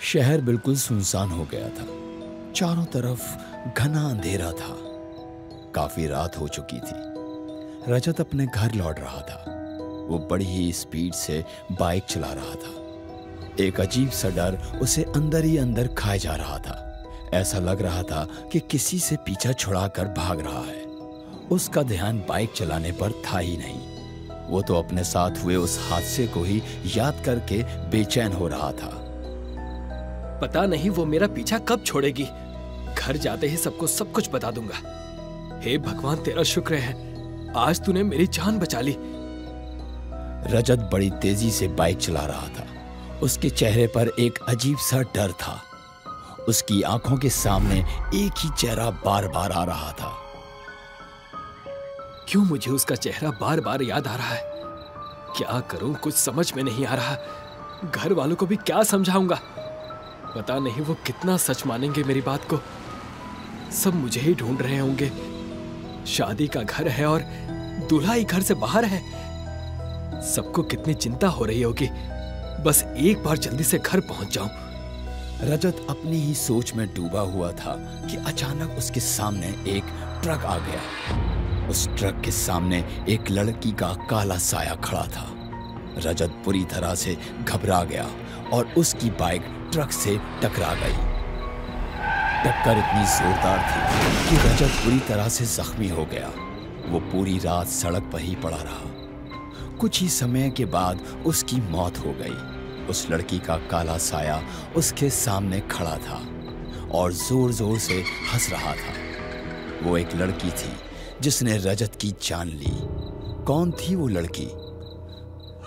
शहर बिल्कुल सुनसान हो गया था। चारों तरफ घना अंधेरा था। काफी रात हो चुकी थी। रजत अपने घर लौट रहा था। वो बड़ी ही स्पीड से बाइक चला रहा था। एक अजीब सा डर उसे अंदर ही अंदर खाए जा रहा था। ऐसा लग रहा था कि किसी से पीछा छुड़ाकर भाग रहा है। उसका ध्यान बाइक चलाने पर था ही नहीं। वो तो अपने साथ हुए उस हादसे को ही याद करके बेचैन हो रहा था। पता नहीं वो मेरा पीछा कब छोड़ेगी। घर जाते ही सबको सब कुछ बता दूंगा। हे भगवान, तेरा शुक्र है, आज तूने मेरी जान बचा ली। रजत बड़ी तेजी से बाइक चला रहा था। उसके चेहरे पर एक अजीब सा डर था। उसकी आंखों के सामने एक ही चेहरा बार बार आ रहा था। क्यों मुझे उसका चेहरा बार बार याद आ रहा है? क्या करूं, कुछ समझ में नहीं आ रहा। घर वालों को भी क्या समझाऊंगा? पता नहीं वो कितना सच मानेंगे मेरी बात को। सब मुझे ही ढूंढ रहे होंगे। शादी का घर है और दूल्हा ही घर से बाहर है। सबको कितनी चिंता हो रही होगी। बस एक बार जल्दी से घर पहुंच जाऊं। रजत अपनी ही सोच में डूबा हुआ था कि अचानक उसके सामने एक ट्रक आ गया। उस ट्रक के सामने एक लड़की का काला साया खड़ा था। रजत बुरी तरह से घबरा गया और उसकी बाइक ट्रक से टकरा गई। टक्कर इतनी जोरदार थी कि रजत बुरी तरह से जख्मी हो गया। वो पूरी रात सड़क पर ही पड़ा रहा। कुछ ही समय के बाद उसकी मौत हो गई। उस लड़की का काला साया उसके सामने खड़ा था और जोर जोर से हंस रहा था। वो एक लड़की थी जिसने रजत की जान ली। कौन थी वो लड़की?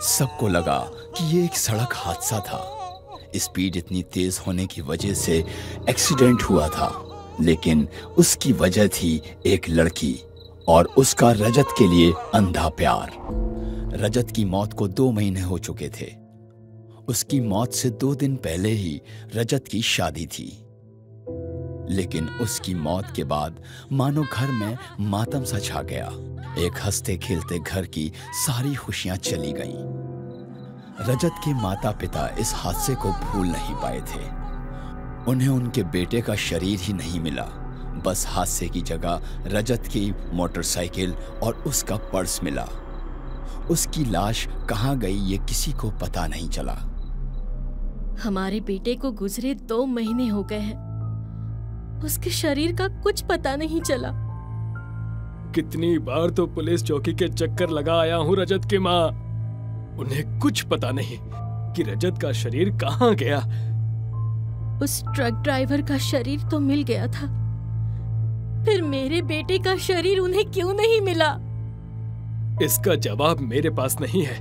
सबको लगा कि ये एक सड़क हादसा था। स्पीड इतनी तेज होने की वजह से एक्सीडेंट हुआ था, लेकिन उसकी वजह थी एक लड़की और उसका रजत के लिए अंधा प्यार। रजत की मौत को 2 महीने हो चुके थे। उसकी मौत से 2 दिन पहले ही रजत की शादी थी। लेकिन उसकी मौत के बाद मानो घर में मातम सा छा गया। एक हंसते खेलते घर की सारी खुशियां चली गईं। रजत के माता पिता इस हादसे को भूल नहीं पाए थे। उन्हें उनके बेटे का शरीर ही नहीं मिला। बस हादसे की जगह रजत की मोटरसाइकिल और उसका पर्स मिला। उसकी लाश कहाँ गई ये किसी को पता नहीं चला। हमारे बेटे को गुजरे 2 महीने हो गए हैं। उसके शरीर का कुछ पता नहीं चला। कितनी बार तो पुलिस चौकी के चक्कर लगा आया हूँ रजत की माँ। उन्हें कुछ पता नहीं कि रजत का शरीर कहाँ गया। उस ट्रक ड्राइवर का शरीर तो मिल गया था, फिर मेरे बेटे का शरीर उन्हें क्यों नहीं मिला? इसका जवाब मेरे पास नहीं है।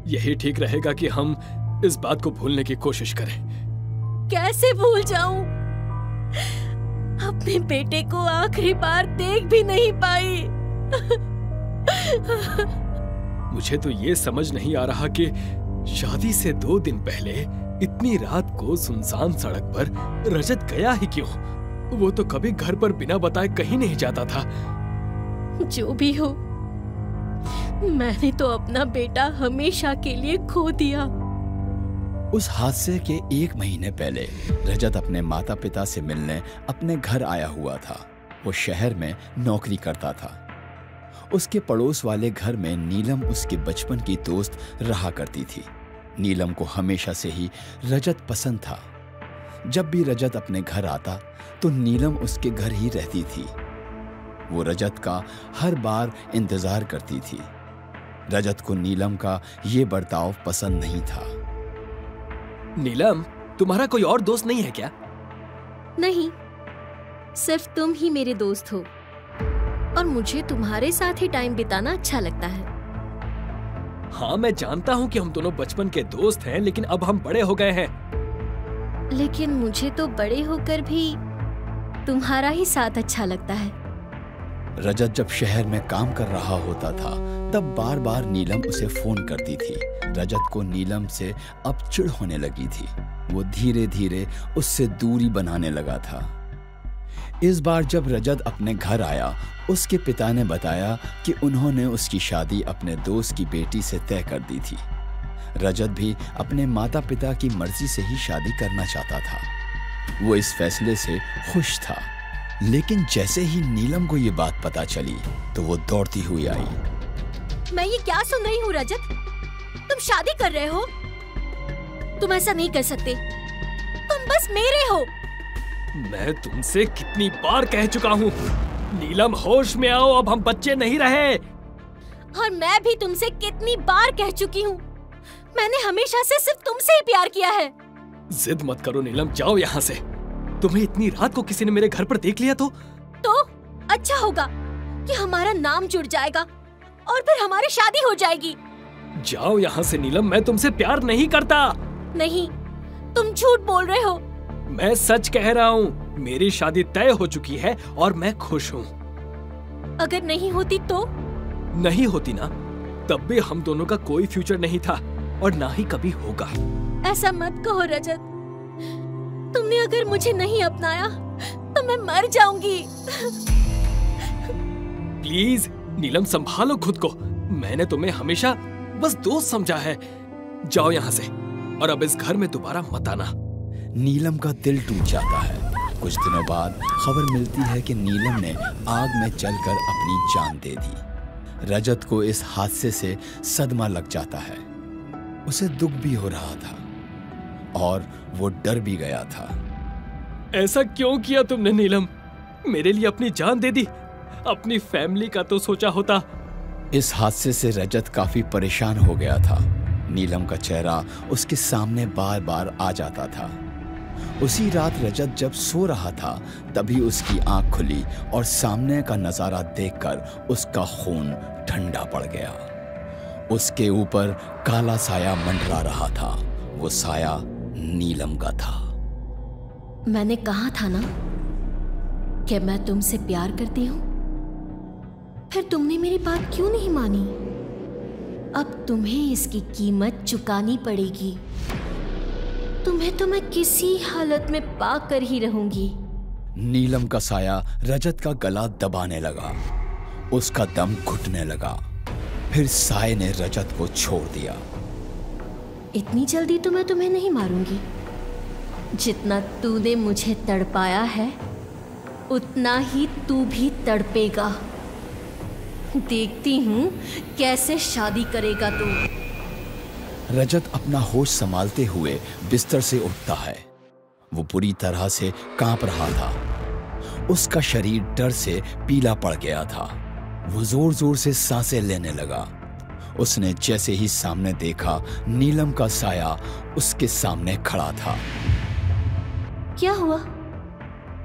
यही ठीक रहेगा कि हम इस बात को भूलने की कोशिश करें। कैसे भूल जाऊं? अपने बेटे को आखिरी बार देख भी नहीं पाई। मुझे तो ये समझ नहीं आ रहा कि शादी से 2 दिन पहले इतनी रात को सुनसान सड़क पर रजत गया ही क्यों? वो तो कभी घर पर बिना बताए कहीं नहीं जाता था। जो भी हो, मैंने तो अपना बेटा हमेशा के लिए खो दिया। उस हादसे के 1 महीने पहले रजत अपने माता पिता से मिलने अपने घर आया हुआ था। वो शहर में नौकरी करता था। उसके पड़ोस वाले घर में नीलम उसके बचपन की दोस्त रहा करती थी। नीलम को हमेशा से ही रजत पसंद था। जब भी रजत अपने घर आता तो नीलम उसके घर ही रहती थी। वो रजत का हर बार इंतजार करती थी। रजत को नीलम का ये बर्ताव पसंद नहीं था। नीलम, तुम्हारा कोई और दोस्त नहीं है क्या? नहीं, सिर्फ तुम ही मेरे दोस्त हो और मुझे तुम्हारे साथ ही टाइम बिताना अच्छा लगता है। हाँ, मैं जानता हूँ कि हम दोनों बचपन के दोस्त हैं, लेकिन अब हम बड़े हो गए हैं। लेकिन मुझे तो बड़े होकर भी तुम्हारा ही साथ अच्छा लगता है। रजत जब शहर में काम कर रहा होता था तब बार बार नीलम उसे फोन करती थी। रजत को नीलम से अब चिढ़ होने लगी थी। वो धीरे धीरे उससे दूरी बनाने लगा था। इस बार जब रजत अपने घर आया, उसके पिता ने बताया कि उन्होंने उसकी शादी अपने दोस्त की बेटी से तय कर दी थी। रजत भी अपने माता पिता की मर्जी से ही शादी करना चाहता था। वो इस फैसले से खुश था। लेकिन जैसे ही नीलम को ये बात पता चली तो वो दौड़ती हुई आई। मैं ये क्या सुन रही हूँ रजत? तुम शादी कर रहे हो? तुम ऐसा नहीं कर सकते। तुम बस मेरे हो। मैं तुमसे कितनी बार कह चुका हूँ, नीलम होश में आओ, अब हम बच्चे नहीं रहे। और मैं भी तुमसे कितनी बार कह चुकी हूँ, मैंने हमेशा से सिर्फ तुमसे ही प्यार किया है। जिद मत करो नीलम, जाओ यहाँ से। तुम्हें इतनी रात को किसी ने मेरे घर पर देख लिया तो अच्छा होगा कि हमारा नाम जुड़ जाएगा और फिर हमारी शादी हो जाएगी। जाओ यहाँ से नीलम, मैं तुमसे प्यार नहीं करता। नहीं, तुम झूठ बोल रहे हो। मैं सच कह रहा हूँ, मेरी शादी तय हो चुकी है और मैं खुश हूँ। अगर नहीं होती तो? नहीं होती ना, तब भी हम दोनों का कोई फ्यूचर नहीं था और ना ही कभी होगा। ऐसा मत कहो रजत। तुमने अगर मुझे नहीं अपनाया तो मैं मर जाऊंगी। प्लीज नीलम, संभालो खुद को। मैंने तुम्हें हमेशा बस दोस्त समझा है। जाओ यहाँ से और अब इस घर में दोबारा मत आना। नीलम का दिल टूट जाता है। कुछ दिनों बाद खबर मिलती है कि नीलम ने आग में जलकर अपनी जान दे दी। रजत को इस हादसे से सदमा लग जाता है। उसे दुख भी हो रहा था और वो डर भी गया था। ऐसा क्यों किया तुमने नीलम? मेरे लिए अपनी जान दे दी, अपनी फैमिली का तो सोचा होता। इस हादसे से रजत काफी परेशान हो गया था। नीलम का चेहरा उसके सामने बार बार आ जाता था। उसी रात रजत जब सो रहा था तभी उसकी आंख खुली और सामने का नजारा देखकर उसका खून ठंडा पड़ गया। उसके ऊपर काला साया मंडरा रहा था। वो साया नीलम का था। मैंने कहा था ना कि मैं तुमसे प्यार करती हूँ। फिर तुमने मेरी बात क्यों नहीं मानी? अब तुम्हें इसकी कीमत चुकानी पड़ेगी। तुम्हें तो मैं किसी हालत में पाकर ही रहूंगी। नीलम का साया रजत का गला दबाने लगा। उसका दम घुटने लगा। फिर साये ने रजत को छोड़ दिया। इतनी जल्दी तो मैं तुम्हें नहीं मारूंगी। जितना तूने मुझे तड़पाया है उतना ही तू भी तड़पेगा। देखती हूँ कैसे शादी करेगा तू। रजत अपना होश संभालते हुए बिस्तर से उठता है। वो बुरी तरह से कांप रहा था। उसका शरीर डर से पीला पड़ गया था। वो जोर जोर से सांसें लेने लगा। उसने जैसे ही सामने देखा, नीलम का साया उसके सामने खड़ा था। क्या हुआ?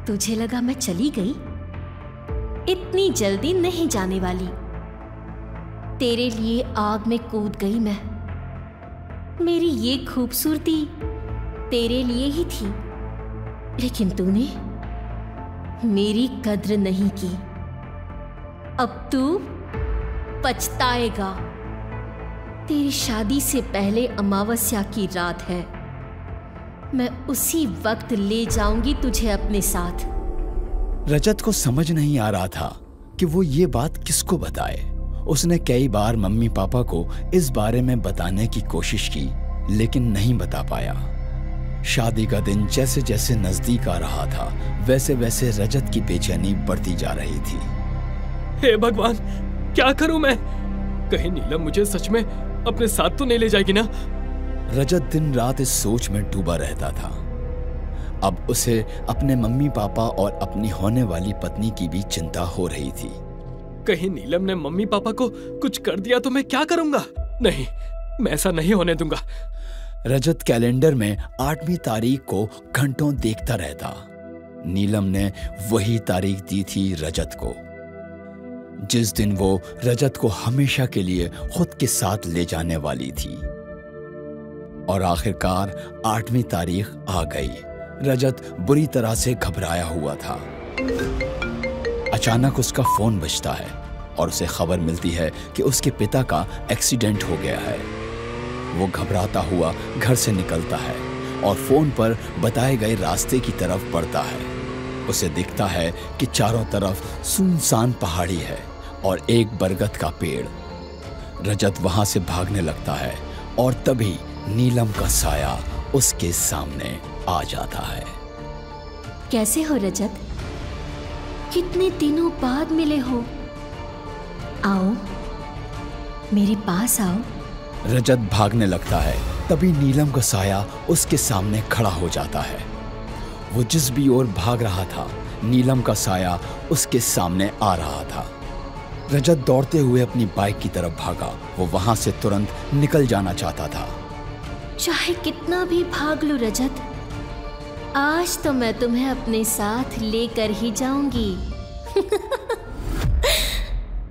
तुझे लगा मैं चली गई? इतनी जल्दी नहीं जाने वाली। तेरे लिए आग में कूद गई मैं। मेरी ये खूबसूरती तेरे लिए ही थी, लेकिन तूने मेरी कद्र नहीं की। अब तू पछताएगा। तेरी शादी से पहले अमावस्या की रात है। मैं उसी वक्त ले जाऊंगी तुझे अपने साथ। रजत को समझ नहीं आ रहा था कि वो ये बात किसको बताए। उसने कई बार मम्मी पापा को इस बारे में बताने की कोशिश की, लेकिन नहीं बता पाया। शादी का दिन जैसे जैसे नजदीक आ रहा था, वैसे वैसे रजत की बेचैनी बढ़ती जा रही थी। हे भगवान, क्या करूं मैं? कहीं नीलम मुझे सच में अपने साथ तो नहीं ले जाएगी ना? रजत दिन रात इस सोच में डूबा रहता था। अब उसे अपने मम्मी पापा और अपनी होने वाली पत्नी की भी चिंता हो रही थी। कहीं नीलम ने मम्मी पापा को कुछ कर दिया तो मैं क्या करूंगा? नहीं, मैं ऐसा नहीं होने दूंगा। रजत कैलेंडर में 8वीं तारीख को घंटों देखता रहता। नीलम ने वही तारीख दी थी रजत को, जिस दिन वो रजत को हमेशा के लिए खुद के साथ ले जाने वाली थी। और आखिरकार 8वीं तारीख आ गई। रजत बुरी तरह से घबराया हुआ था। अचानक उसका फोन बजता है और उसे खबर मिलती है कि उसके पिता का एक्सीडेंट हो गया है। वो घबराता हुआ घर से निकलता है और फोन पर बताए गए रास्ते की तरफ बढ़ता है। उसे दिखता है कि चारों तरफ सुनसान पहाड़ी है और एक बरगद का पेड़। रजत वहां से भागने लगता है और तभी नीलम का साया उसके सामने आ जाता है। कैसे हो रजत? कितने दिनों बाद मिले हो। आओ, मेरे पास आओ। रजत भागने लगता है, तभी नीलम का साया उसके सामने खड़ा हो जाता है। वो जिस भी ओर भाग रहा था, नीलम का साया उसके सामने आ रहा था। रजत दौड़ते हुए अपनी बाइक की तरफ भागा। वो वहां से तुरंत निकल जाना चाहता था। चाहे कितना भी भाग लो रजत, आज तो मैं तुम्हें अपने साथ लेकर ही जाऊंगी।